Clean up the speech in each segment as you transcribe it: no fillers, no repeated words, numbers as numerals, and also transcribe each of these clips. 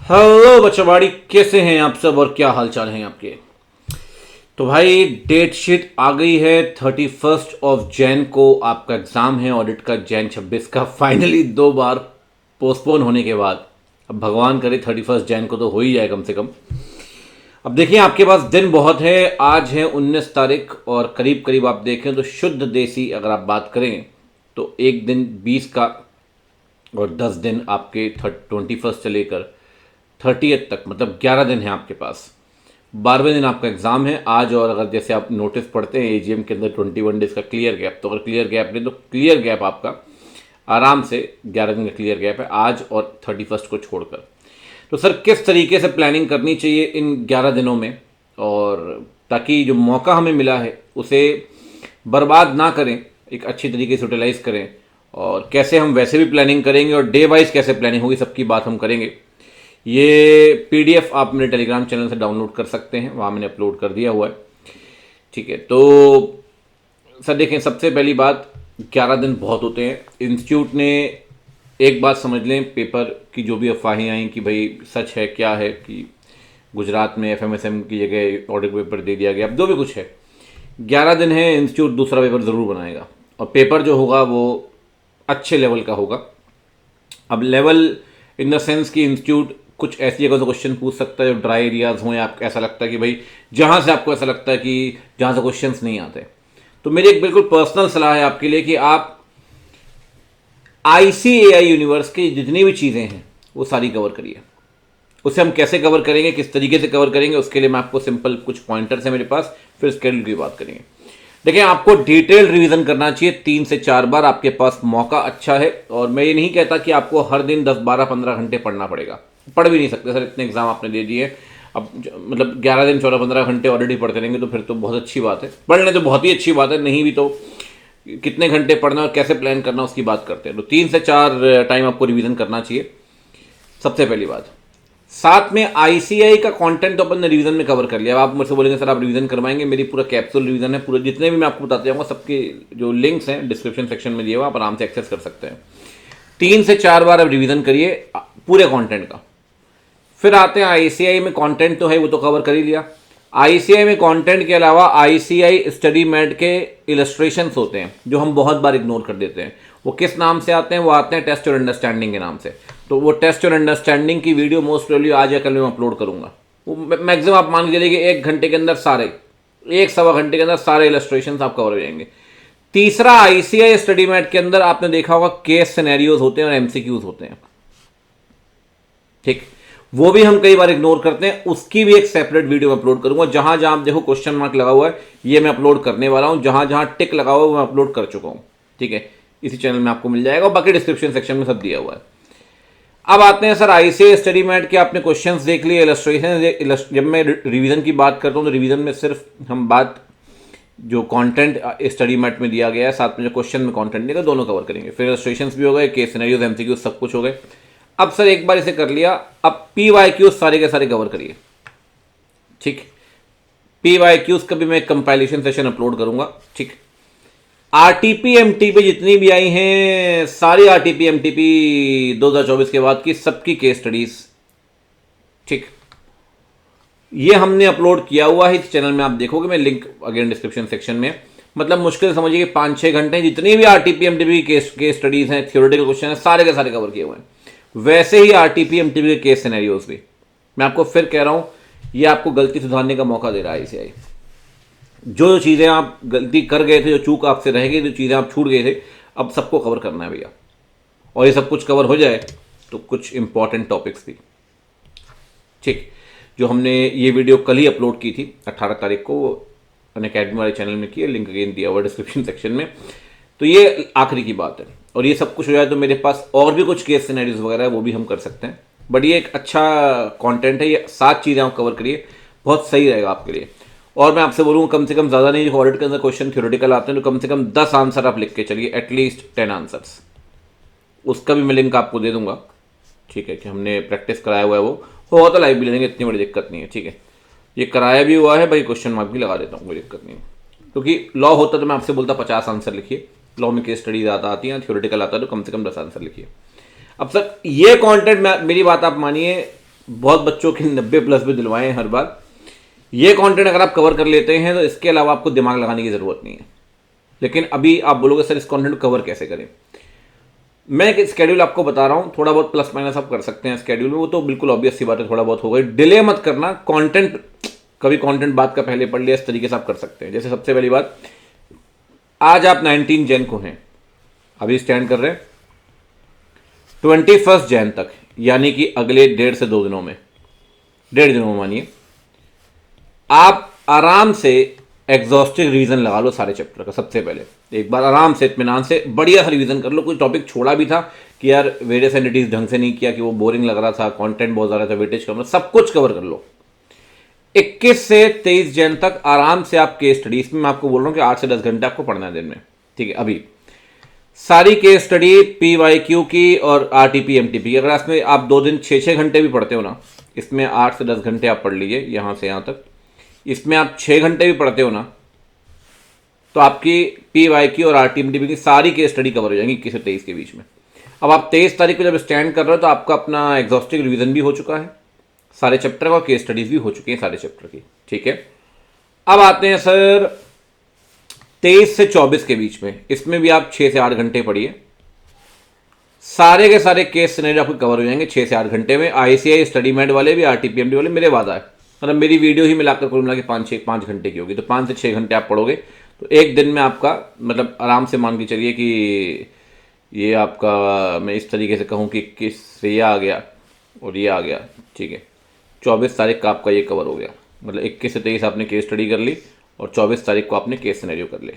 Hello बच्चोबाड़ी, कैसे हैं आप सब और क्या हालचाल हैं आपके। तो भाई डेट शीट आ गई है। 31 को आपका एग्ज़ाम है ऑडिट का, Jan 26 का। फाइनली 2 बार पोस्टपोन होने के बाद अब भगवान करे 31 को तो हो ही जाए कम से कम। अब देखिए आपके पास दिन बहुत है। आज है 19 तारीख और करीब करीब आप देखें तो शुद्ध देसी अगर आप बात करें तो एक दिन 20 का और 10 दिन आपके 21 से लेकर 30 तक, मतलब 11 दिन है आपके पास। 12वें दिन आपका एग्ज़ाम है आज। और अगर जैसे आप नोटिस पढ़ते हैं एजीएम के अंदर 21 डेज का क्लियर गैप, तो अगर क्लियर गैप नहीं तो क्लियर गैप आपका आराम से 11 दिन का क्लियर गैप है आज और 31 को छोड़कर। तो सर किस तरीके से प्लानिंग करनी चाहिए इन 11 दिनों में, और ताकि जो मौका हमें मिला है उसे बर्बाद ना करें, एक अच्छी तरीके से यूटिलाइज़ करें। और कैसे हम वैसे भी प्लानिंग करेंगे और डे वाइज कैसे प्लानिंग होगी सबकी बात हम करेंगे। ये पीडीएफ आप मेरे टेलीग्राम चैनल से डाउनलोड कर सकते हैं, वहाँ मैंने अपलोड कर दिया हुआ है। ठीक है, तो सर देखें, सबसे पहली बात 11 दिन बहुत होते हैं। इंस्टीट्यूट ने एक बात समझ लें, पेपर की जो भी अफवाहें आई कि भाई सच है क्या है कि गुजरात में एफएमएसएम की जगह ऑडिट पेपर दे दिया गया, अब जो भी कुछ है 11 दिन है, इंस्टीट्यूट दूसरा पेपर ज़रूर बनाएगा और पेपर जो होगा वो अच्छे लेवल का होगा। अब लेवल इन द सेंस कि इंस्टीट्यूट कुछ ऐसी जगह से क्वेश्चन पूछ सकता है जो ड्राई एरियाज हों, या आपको ऐसा लगता है कि भाई जहाँ से आपको ऐसा लगता है कि जहाँ से क्वेश्चंस नहीं आते। तो मेरी एक बिल्कुल पर्सनल सलाह है आपके लिए कि आप ICAI यूनिवर्स की जितनी भी चीज़ें हैं वो सारी कवर करिए। उसे हम कैसे कवर करेंगे, किस तरीके से कवर करेंगे, उसके लिए मैं आपको सिंपल कुछ पॉइंटर्स हैं मेरे पास, फिर स्केड्यूल की बात करेंगे। देखिए आपको डिटेल रिवीजन करना चाहिए 3 से 4 बार, आपके पास मौका अच्छा है। और मैं ये नहीं कहता कि आपको हर दिन 10, 12, 15 घंटे पढ़ना पड़ेगा, पढ़ भी नहीं सकते सर, इतने एग्जाम आपने दे दिए। अब मतलब 11 दिन 14, 15 घंटे ऑलरेडी पढ़ते रहेंगे तो फिर तो बहुत अच्छी बात है, पढ़ लें तो बहुत ही अच्छी बात है, नहीं भी तो कितने घंटे पढ़ना और कैसे प्लान करना उसकी बात करते हैं। तो 3 से 4 टाइम आपको रिवीजन करना चाहिए, सबसे पहली बात। साथ में ICAI का कंटेंट तो अपन ने रिवीजन में कवर कर लिया। अब आप मुझसे बोलेंगे सर आप रिवीजन करवाएंगे, मेरी पूरा कैप्सूल रिवीजन है, पूरे जितने भी मैं आपको बताते जाऊँगा सबके जो लिंक्स हैं डिस्क्रिप्शन सेक्शन में दिए हुआ, आप आराम से एक्सेस कर सकते हैं। 3 से 4 बार अब रिवीजन करिए पूरे कंटेंट का। फिर आते हैं ICAI में, कंटेंट तो है वो तो कवर कर ही लिया। ICAI में कंटेंट के अलावा ICAI स्टडी मैट के इलस्ट्रेशंस होते हैं जो हम बहुत बार इग्नोर कर देते हैं। वो किस नाम से आते हैं? वो आते हैं टेस्ट और अंडरस्टैंडिंग के नाम से। तो वो टेस्ट और अंडरस्टैंडिंग की वीडियो मोस्ट प्रोबेबली आज या कल मैं अपलोड करूंगा। वो मैक्सिमम आप मान के चलिए कि 1 घंटे के अंदर सारे, 1 सवा घंटे के अंदर सारे इलस्ट्रेशन आप कवर हो जाएंगे। तीसरा, ICAI स्टडी मैट के अंदर आपने देखा होगा केस सिनेरियोज होते हैं और MCQs होते हैं। ठीक, वो भी हम कई बार इग्नोर करते हैं, उसकी भी एक सेपरेट वीडियो में अपलोड करूंगा। जहां जहां आप देखो क्वेश्चन मार्क लगा हुआ है ये मैं अपलोड करने वाला हूं, जहां जहां टिक लगा हुआ है वो मैं अपलोड कर चुका हूं। ठीक है, इसी चैनल में आपको मिल जाएगा, बाकी डिस्क्रिप्शन सेक्शन में सब दिया हुआ है। अब आते हैं सर ICAI स्टडी मैट के, आपने क्वेश्चंस देख लिए, इलस्ट्रेशन। जब मैं रिवीजन की बात करता हूं तो रिवीजन में सिर्फ हम बात जो कंटेंट स्टडी मैट में दिया गया है, साथ में जो क्वेश्चन में कंटेंट दिया दोनों कवर करेंगे। फिर इलस्ट्रेशंस भी हो गए, केस सिनेरियोज, MCQs सब कुछ हो गए। अब सर एक बार इसे कर लिया, अब PYQs सारे के सारे कवर करिए। ठीक, PYQs का भी मैं कंपाइलेशन सेशन अपलोड करूंगा। ठीक, RTP MTP जितनी भी आई हैं सारी RTP MTP 2024 के बाद की सबकी केस स्टडीज, ठीक, ये हमने अपलोड किया हुआ है इस चैनल में। आप देखोगे, मैं लिंक अगेन डिस्क्रिप्शन सेक्शन में, मतलब मुश्किल समझिए कि 5-6 घंटे जितनी भी RTP MTP केस स्टडीज हैं, थियोरेटिकल क्वेश्चन है, सारे के सारे कवर किए हुए हैं। वैसे ही RTP MTP के केस सिनेरियोज भी। मैं आपको फिर कह रहा हूं, ये आपको गलती सुधारने का मौका दे रहा है ICAI। जो चीज़ें आप गलती कर गए थे, जो चूक आपसे रह गई, जो चीज़ें आप छूट गए थे, अब सबको कवर करना है भैया। और ये सब कुछ कवर हो जाए तो कुछ इंपॉर्टेंट टॉपिक्स भी, ठीक, जो हमने ये वीडियो कल ही अपलोड की थी 18 तारीख को अनअकैडमी वाले चैनल में की है, लिंक अगेन दिया हुआ डिस्क्रिप्शन सेक्शन में। तो ये आखिरी की बात है, और ये सब कुछ हो जाए तो मेरे पास और भी कुछ केस सिनेरियोज वगैरह है वो भी हम कर सकते हैं। बट ये एक अच्छा कंटेंट है, ये 7 चीज़ें आप कवर करिए, बहुत सही रहेगा आपके लिए। और मैं आपसे बोलूँगा कम से कम ज़्यादा नहीं, जो ऑडिट के अंदर क्वेश्चन थ्योरेटिकल आते हैं तो कम से कम 10 आंसर आप लिख के चलिए, एटलीस्ट 10 आंसर्स। उसका भी मैं लिंक आपको दे दूंगा। ठीक है, कि हमने प्रैक्टिस कराया हुआ है, वो होगा तो लाइव भी ले लेंगे, इतनी बड़ी दिक्कत नहीं है। ठीक है, ये कराया भी हुआ है भाई, क्वेश्चन मार्क भी लगा देता हूँ, कोई दिक्कत नहीं है। क्योंकि लॉ होता तो मैं आपसे बोलता 50 आंसर लिखिए, लॉ में केस स्टडी ज़्यादा आती है, थ्योरेटिकल आता है तो कम से कम 10 आंसर लिखिए। अब सर ये कंटेंट, मेरी बात आप मानिए, बहुत बच्चों के 90+ भी दिलवाए हैं हर बार। ये कंटेंट अगर आप कवर कर लेते हैं तो इसके अलावा आपको दिमाग लगाने की ज़रूरत नहीं है। लेकिन अभी आप बोलोगे सर इस कंटेंट को कवर कैसे करें, मैं एक स्केड्यूल आपको बता रहा हूं, थोड़ा बहुत प्लस माइनस आप कर सकते हैं स्केड्यूल में, वो तो बिल्कुल ऑब्वियस सी बात है, थोड़ा बहुत होगा, डिले मत करना। कंटेंट कभी कंटेंट बात का पहले पढ़ लिया, इस तरीके से आप कर सकते हैं। जैसे सबसे पहली बात, आज आप 19 जैन को हैं, अभी स्टैंड कर रहे हैं 21 जैन तक, यानी कि अगले 1.5 से 2 दिनों में, 1.5 दिनों में मानिए आप आराम से एग्जॉस्टिव रिवीजन लगा लो सारे चैप्टर का। सबसे पहले एक बार आराम से इत्मीनान से बढ़िया सा रिवीजन कर लो। कोई टॉपिक छोड़ा भी था कि यार वेरियस एंटिटीज ढंग से नहीं किया, कि वो बोरिंग लग रहा था, कंटेंट बहुत ज़्यादा था, वेटेज कम, सब कुछ कवर कर लो। 21 से 23 जैन तक आराम से आप केस स्टडी, इसमें मैं आपको बोल रहा हूँ कि 8 से 10 घंटे आपको पढ़ना है दिन में, ठीक है। अभी सारी केस स्टडी PYQ की और RTP MTP की, अगर इसमें आप 2 दिन 6-6 घंटे भी पढ़ते हो ना, इसमें 8 से 10 घंटे आप पढ़ लीजिए यहाँ से यहाँ तक, इसमें आप 6 घंटे भी पढ़ते हो ना, तो आपकी PYQ और RTP की सारी केस स्टडी कवर हो जाएंगी 21 से 23 के बीच में। अब आप 23 तारीख को जब स्टैंड कर रहे हो तो आपका अपना एग्जॉस्टिव रिवीजन भी हो चुका है सारे चैप्टर का, और केस स्टडीज भी हो चुकी हैं सारे चैप्टर की, ठीक है। अब आते हैं सर 23 से 24 के बीच में, इसमें भी आप 6 से 8 घंटे पढ़िए, सारे के सारे केस सिनेरियो आपको कवर हो जाएंगे 6 से 8 घंटे में। ICI स्टडी मेड वाले भी, RTP MT वाले, मेरे वादा है, मतलब मेरी वीडियो ही मिलाकर कुल मिला के 5 घंटे की होगी, तो 5 से 6 घंटे आप पढ़ोगे तो एक दिन में आपका मतलब आराम से मान के चलिए कि ये आपका, मैं इस तरीके से कहूँ कि 21 से ये आ गया और ये आ गया, ठीक है, 24 तारीख का आपका ये कवर हो गया। मतलब 21 से 23 आपने केस स्टडी कर ली और 24 तारीख को आपने केस सिनेरियो कर ले।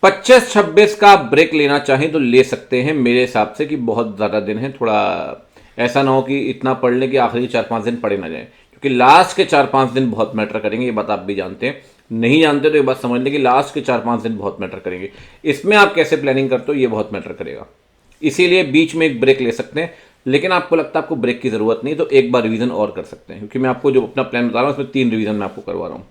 25-26 का आप ब्रेक लेना चाहें तो ले सकते हैं मेरे हिसाब से, कि बहुत ज़्यादा दिन है, थोड़ा ऐसा ना हो कि इतना पढ़ ले कि आखिरी 4-5 दिन पढ़े ना जाए, क्योंकि लास्ट के 4-5 दिन बहुत मैटर करेंगे, ये बात आप भी जानते हैं। नहीं जानते तो ये बात समझ लें कि लास्ट के 4-5 दिन बहुत मैटर करेंगे। इसमें आप कैसे प्लानिंग करते हो ये बहुत मैटर करेगा, इसीलिए बीच में एक ब्रेक ले सकते हैं। लेकिन आपको लगता है आपको ब्रेक की ज़रूरत नहीं, तो एक बार रिवीजन और कर सकते हैं, क्योंकि मैं आपको जो अपना प्लान बता रहा हूँ उसमें 3 रिवीजन मैं आपको करवा रहा हूँ,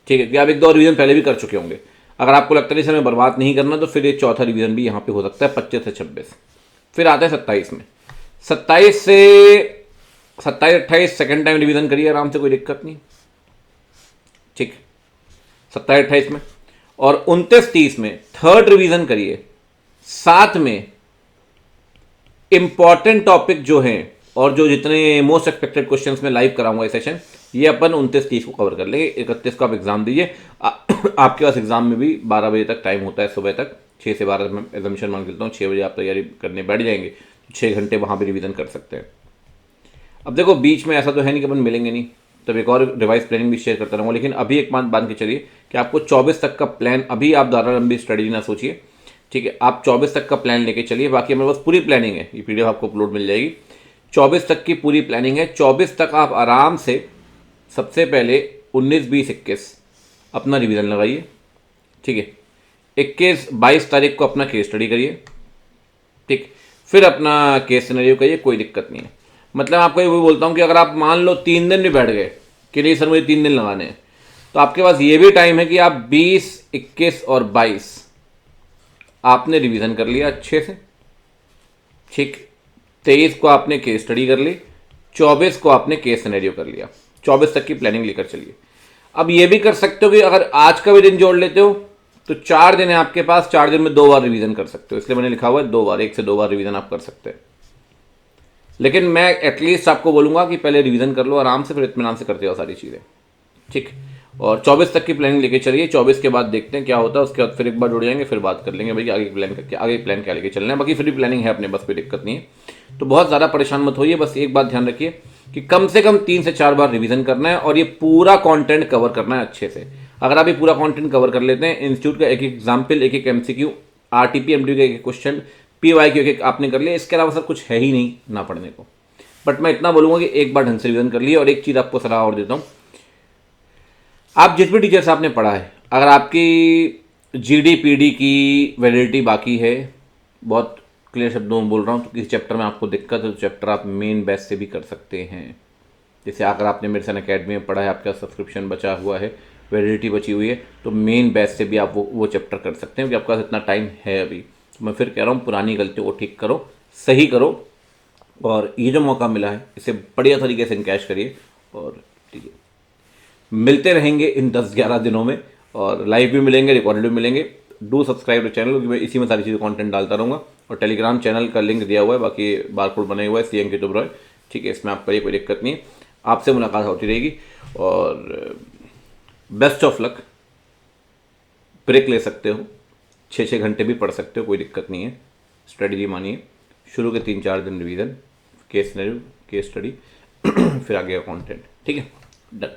ठीक है। कि आप 1-2 रिवीजन पहले भी कर चुके होंगे। अगर आपको लगता है समय बर्बाद नहीं करना तो फिर ये चौथा रिवीजन भी यहाँ पे हो सकता है 25 से 26। फिर आता है 27 में, 27 से 27-28 सेकेंड टाइम रिवीजन करिए आराम से, कोई दिक्कत नहीं, ठीक। 27-28 में, और 29-30 में थर्ड रिवीजन करिए। साथ में इंपॉर्टेंट टॉपिक जो हैं और जो जितने मोस्ट एक्सपेक्टेड क्वेश्चंस में लाइव कराऊंगा ये सेशन, ये अपन 29-30 को कवर कर लेंगे। 31 को आप एग्जाम दीजिए। आपके पास एग्जाम में भी 12 बजे तक टाइम होता है, सुबह तक 6 से 12 में एग्जामिशन मान लेता हूँ, 6 बजे आप तैयारी करने बैठ जाएंगे, 6 घंटे वहाँ भी रिवीजन कर सकते हैं। अब देखो बीच में ऐसा तो है नहीं कि अपन मिलेंगे नहीं, तब एक और रिवाइज प्लानिंग भी शेयर करता रहूँगा। लेकिन अभी एक बात बांध के चलिए कि आपको 24 तक का प्लान, अभी आप ज़्यादा लंबी स्टडी ना सोचिए, ठीक है। आप 24 तक का प्लान लेके चलिए। बाकी हमारे पास पूरी प्लानिंग है, ये PDF आपको अपलोड मिल जाएगी, 24 तक की पूरी प्लानिंग है। 24 तक आप आराम से सबसे पहले 19, 20, 21 अपना रिवीजन लगाइए, ठीक है। 21, 22 तारीख को अपना केस स्टडी करिए, ठीक। फिर अपना केस सिनेरियो करिए, कोई दिक्कत नहीं है। मतलब आपको ये बोलता हूँ कि अगर आप मान लो 3 दिन भी बैठ गए कि नहीं सर मुझे 3 दिन लगाने हैं, तो आपके पास ये भी टाइम है कि आप 20, 21 और 22 आपने रिवीजन कर लिया अच्छे से, ठीक। 23 को आपने केस स्टडी कर ली, 24 को आपने केस सिनेरियो कर लिया। 24 तक की प्लानिंग लेकर चलिए। अब ये भी कर सकते हो कि अगर आज का भी दिन जोड़ लेते हो तो 4 दिन है आपके पास, 4 दिन में 2 बार रिवीजन कर सकते हो, इसलिए मैंने लिखा हुआ है 2 बार, 1 से 2 बार रिवीजन आप कर सकते हैं। लेकिन मैं एटलीस्ट आपको बोलूंगा कि पहले रिवीजन कर लो आराम से, फिर इत्मीनान से करते हो सारी चीज़ें, ठीक। और 24 तक की प्लानिंग लेके चलिए। 24 के बाद देखते हैं क्या होता है, उसके बाद फिर एक बार जुड़ जाएंगे, फिर बात कर लेंगे भाई आगे प्लान क्या लेके चलना है। बाकी फ्री प्लानिंग है अपने, बस कोई दिक्कत नहीं है। तो बहुत ज़्यादा परेशान मत होइए, बस एक बात ध्यान रखिए कि कम से कम 3 से 4 बार रिवीजन करना है और ये पूरा कंटेंट कवर करना है अच्छे से। अगर आप ये पूरा कंटेंट कवर कर लेते हैं, इंस्टीट्यूट का एक एग्जाम्पल, एक MCQ, RTP MT का एक क्वेश्चन, PYQ एक आपने कर लिया, इसके अलावा सर कुछ है ही नहीं ना पढ़ने को। बट मैं इतना बोलूँगा कि एक बार ढंग से रिवीजन कर लिए। और एक चीज़ आपको सलाह और देता हूँ, आप जिस भी टीचर से आपने पढ़ा है, अगर आपकी GD PD की वैलिडिटी बाकी है, बहुत क्लियर शब्दों में बोल रहा हूँ, तो किसी चैप्टर में आपको दिक्कत है तो चैप्टर आप मेन बैच से भी कर सकते हैं। जैसे अगर आपने मेडिसिन अकेडमी में पढ़ा है, आपका सब्सक्रिप्शन बचा हुआ है, वैलिडिटी बची हुई है, तो मेन बैच से भी आप वो चैप्टर कर सकते हैं, क्योंकि आपके पास इतना टाइम है अभी। तो मैं फिर कह रहा हूँ पुरानी गलतियों को ठीक करो, सही करो, और ये जो मौका मिला है इसे बढ़िया तरीके से इनकैश करिए। और ठीक है, मिलते रहेंगे इन 10-11 दिनों में, और लाइव भी मिलेंगे, रिकॉर्डेड भी मिलेंगे। डू सब्सक्राइब टू चैनल, क्योंकि मैं इसी में सारी चीज़ें कंटेंट डालता रहूँगा। और टेलीग्राम चैनल का लिंक दिया हुआ है, बाकी बारकोड बने हुआ है सी अंकित ओबरॉय, ठीक है, इसमें आपका कोई दिक्कत नहीं है। आपसे मुलाकात होती रहेगी, और बेस्ट ऑफ लक। ब्रेक ले सकते हो, 6-6 घंटे भी पढ़ सकते हो, कोई दिक्कत नहीं है। स्ट्रेटजी मानिए, शुरू के 3-4 दिन रिवीजन, केस स्टडी, फिर आगे का कंटेंट, ठीक है, डन।